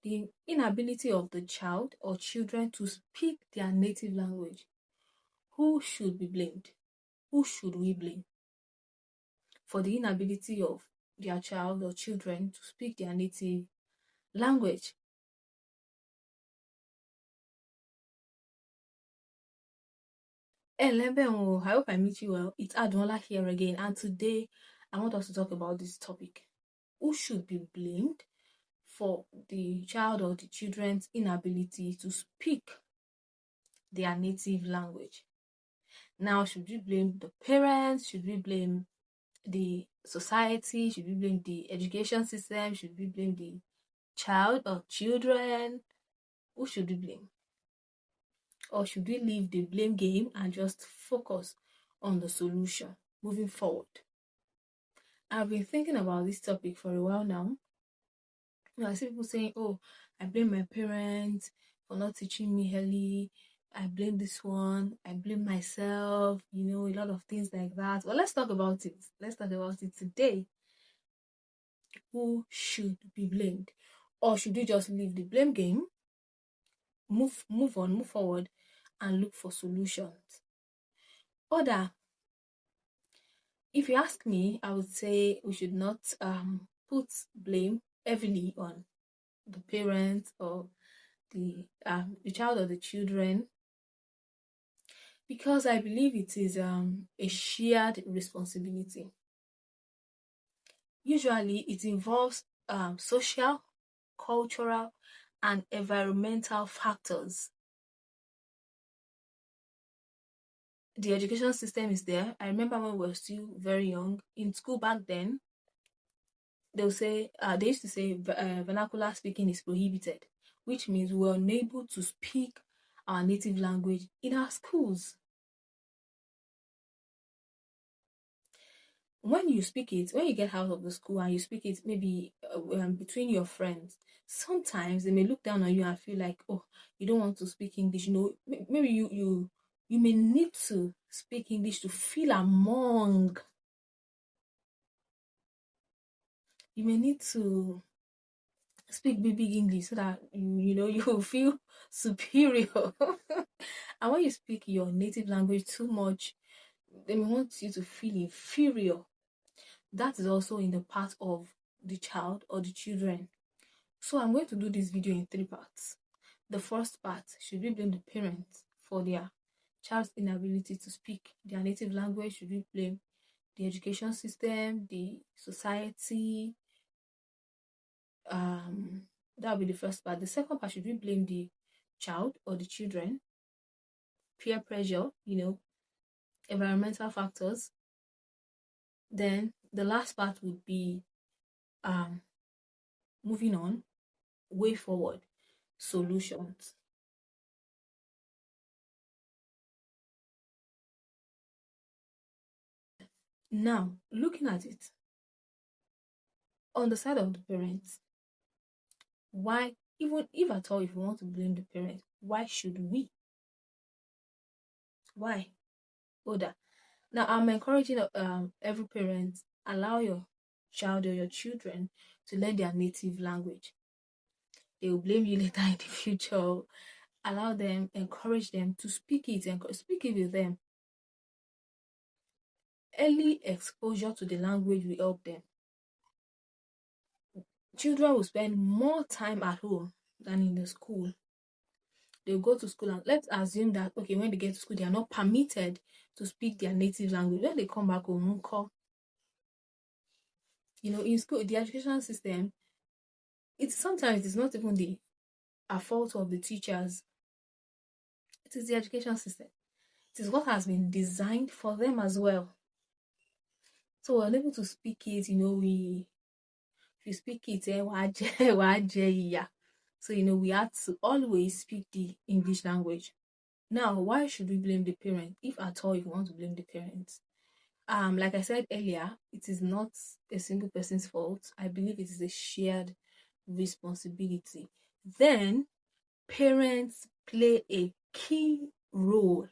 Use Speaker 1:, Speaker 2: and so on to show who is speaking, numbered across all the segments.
Speaker 1: the inability of the child or children to speak their native language. Who should be blamed? Who should we blame for the inability of their child or children to speak their native language? Hello, I hope I meet you well. It's Adwola here again, and today I want us to talk about this topic. Who should be blamed for the child or the children's inability to speak their native language? Now, should we blame the parents? Should we blame the society? Should we blame the education system? Should we blame the child or children? Who should we blame? Or should we leave the blame game and just focus on the solution moving forward? I've been thinking about this topic for a while now. I see people saying, oh, I blame my parents for not teaching me early. I blame this one. I blame myself. A lot of things like that. Well, let's talk about it. Let's talk about it today. Who should be blamed? Or should we just leave the blame game, move on, move forward, and look for solutions? If you ask me, I would say we should not put blame heavily on the parents or the child or the children, because I believe it is a shared responsibility. Usually it involves social, cultural, and environmental factors. The education system is there. I remember when we were still very young in school back then, they'll say they used to say vernacular speaking is prohibited, which means we're unable to speak our native language in our schools. When you speak it, when you get out of the school and you speak it, maybe between your friends, sometimes they may look down on you and feel like, oh, you don't want to speak English. Maybe you may need to speak English to feel among. You may need to speak big English so that you will feel superior. And when you speak your native language too much, they may want you to feel inferior. That is also in the part of the child or the children. So I'm going to do this video in 3 parts. The first part, should we blame the parents for their child's inability to speak their native language? Should we blame the education system, the society? That will be the first part. The second part, should we blame the child or the children? Peer pressure, environmental factors. Then the last part would be moving on, way forward, solutions. Now, looking at it, on the side of the parents, why, even if at all, if we want to blame the parents, why should we? Why? Now, I'm encouraging every parent, allow your child or your children to learn their native language. They will blame you later in the future. Allow them, encourage them to speak it, and speak it with them. Early exposure to the language will help them. Children will spend more time at home than in the school. They'll go to school, and let's assume that, okay, when they get to school, they are not permitted to speak their native language. When they come back home, in school, the education system, sometimes it's not even a fault of the teachers. It is the education system. It is what has been designed for them as well. So we're able to speak it, if you speak it, so we have to always speak the English language. Now, why should we blame the parent? If at all, if you want to blame the parents, like I said earlier, it is not a single person's fault. I believe it is a shared responsibility. Then parents play a key role.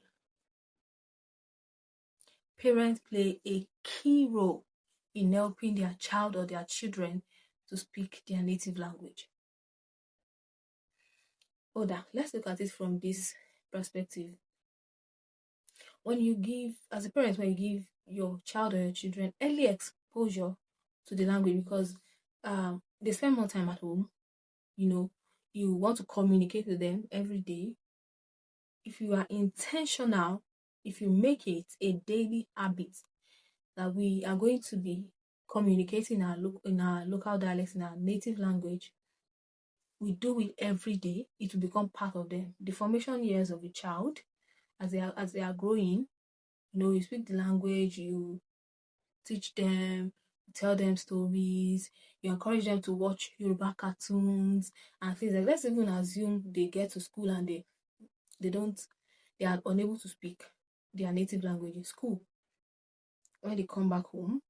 Speaker 1: Parents play a key role in helping their child or their children to speak their native language. let's look at it from this perspective. When you give, as a parent, when you give your child or your children early exposure to the language, because they spend more time at home, you want to communicate with them every day. If you are intentional, if you make it a daily habit that we are going to be communicating in our local dialects, in our native language, we do it every day, it will become part of them. The formation years of a child, as they are growing, you speak the language, you teach them, tell them stories, you encourage them to watch Yoruba cartoons and things like. Let's even assume they get to school and they are unable to speak their native language in school. When they come back home,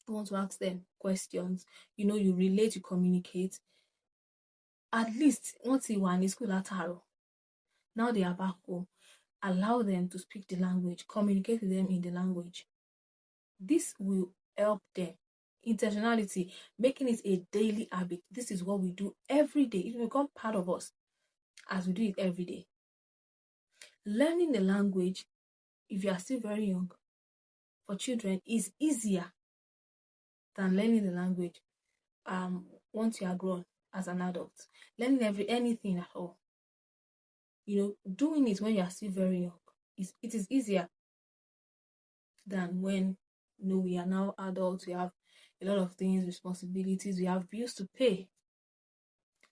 Speaker 1: you want to ask them questions, you relate, you communicate. At least once you were in school at Taro, now they are back home, allow them to speak the language, communicate with them in the language. This will help them. Intentionality, making it a daily habit. This is what we do every day. It will become part of us as we do it every day. Learning the language, if you are still very young, for children is easier than learning the language once you are grown as an adult. Learning anything at all, doing it when you are still very young, it is easier than when we are now adults. We have a lot of things, responsibilities, we have bills to pay.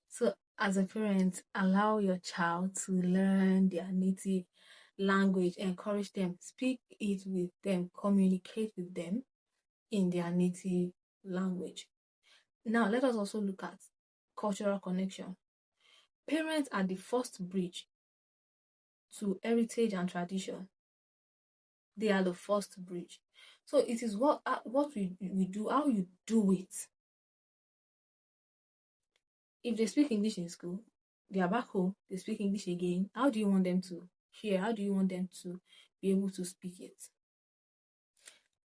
Speaker 1: So as a parent, allow your child to learn their native language, encourage them, speak it with them, communicate with them in their native language. Now let us also look at cultural connection. Parents are the first bridge to heritage and tradition. They are the first bridge. So it is what we do, how you do it. If they speak English in school, they are back home, they speak English again. How do you want them to hear? How do you want them to be able to speak it?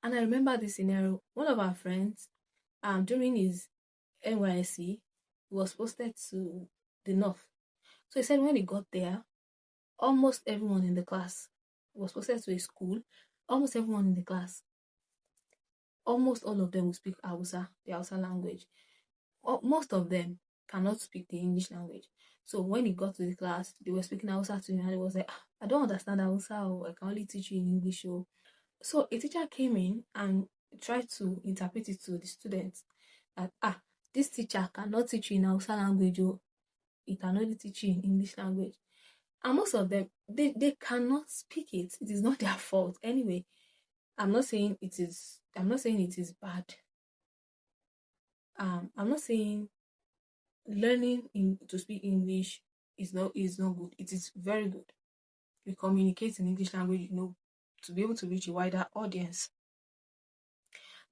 Speaker 1: And I remember this scenario. One of our friends, during his NYSC, he was posted to the north. So he said when he got there, almost everyone in the class was posted to a school. Almost everyone in the class, almost all of them will speak Hausa, the Hausa language. Most of them cannot speak the English language. So when he got to the class, they were speaking Hausa to him, and he was like, I don't understand Hausa, or I can only teach you in English. So a teacher came in and tried to interpret it to the students that this teacher cannot teach you in Hausa language, or he can only teach you in English language. And most of them, they cannot speak it. It is not their fault. Anyway, I'm not saying it is bad. I'm not saying learning to speak English is not good. It is very good. We communicate in English language, to be able to reach a wider audience.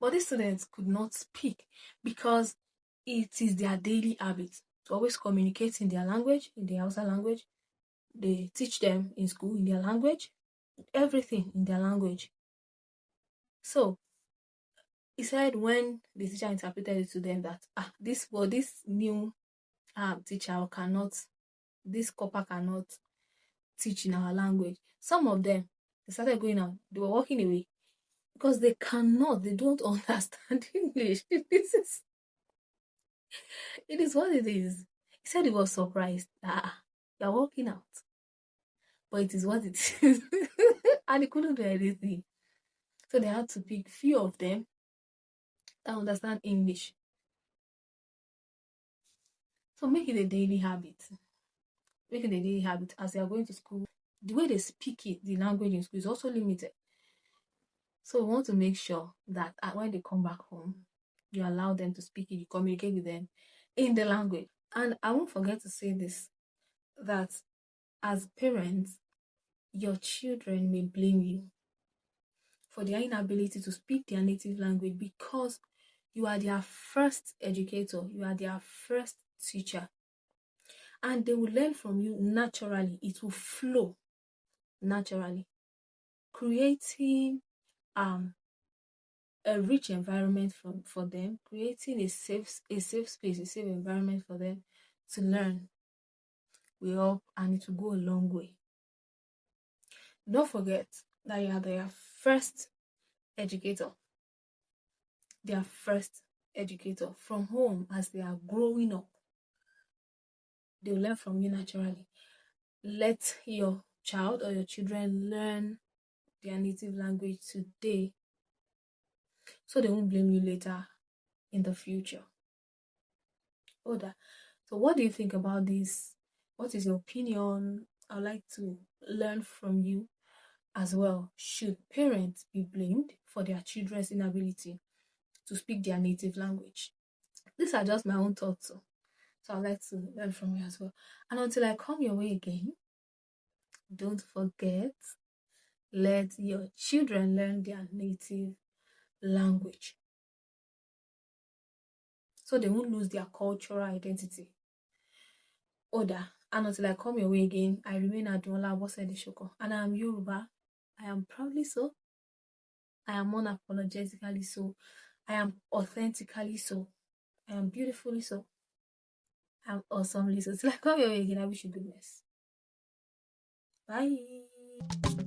Speaker 1: But these students could not speak because it is their daily habit to always communicate in their language, in the Hausa language. They teach them in school in their language, everything in their language. So he said when the teacher interpreted it to them that this new teacher this copper cannot teach in our language. Some of them, they started going out, they were walking away because they don't understand English. It is what it is. He said he was surprised that you're walking out, but it is what it is. And he couldn't do anything. So they had to pick few of them that understand English. So make it a daily habit. Make it a daily habit as they are going to school. The way they speak it, the language in school, is also limited. So we want to make sure that when they come back home, you allow them to speak it, you communicate with them in the language. And I won't forget to say this, that as parents, your children may blame you for their inability to speak their native language because you are their first educator, you are their first teacher. And they will learn from you naturally. It will flow naturally, creating a rich environment for them, creating a safe space, a safe environment for them to learn. will help and it will go a long way. Don't forget that you are their first educator. Their first educator from home. As they are growing up, they'll learn from you naturally. Let your child or your children learn their native language today so they won't blame you later in the future. Oda, so what do you think about this? What is your opinion? I'd like to learn from you as well. Should parents be blamed for their children's inability to speak their native language? These are just my own thoughts. So I'd like to learn from you as well. And until I come your way again, don't forget, let your children learn their native language so they won't lose their cultural identity. Oda, and until I come your way again, I remain Adunola Abosede Shoko, and I am Yoruba. I am proudly so. I am unapologetically so. I am authentically so. I am beautifully so. I am awesomely so. Till I come your way again, I wish you goodness. Bye.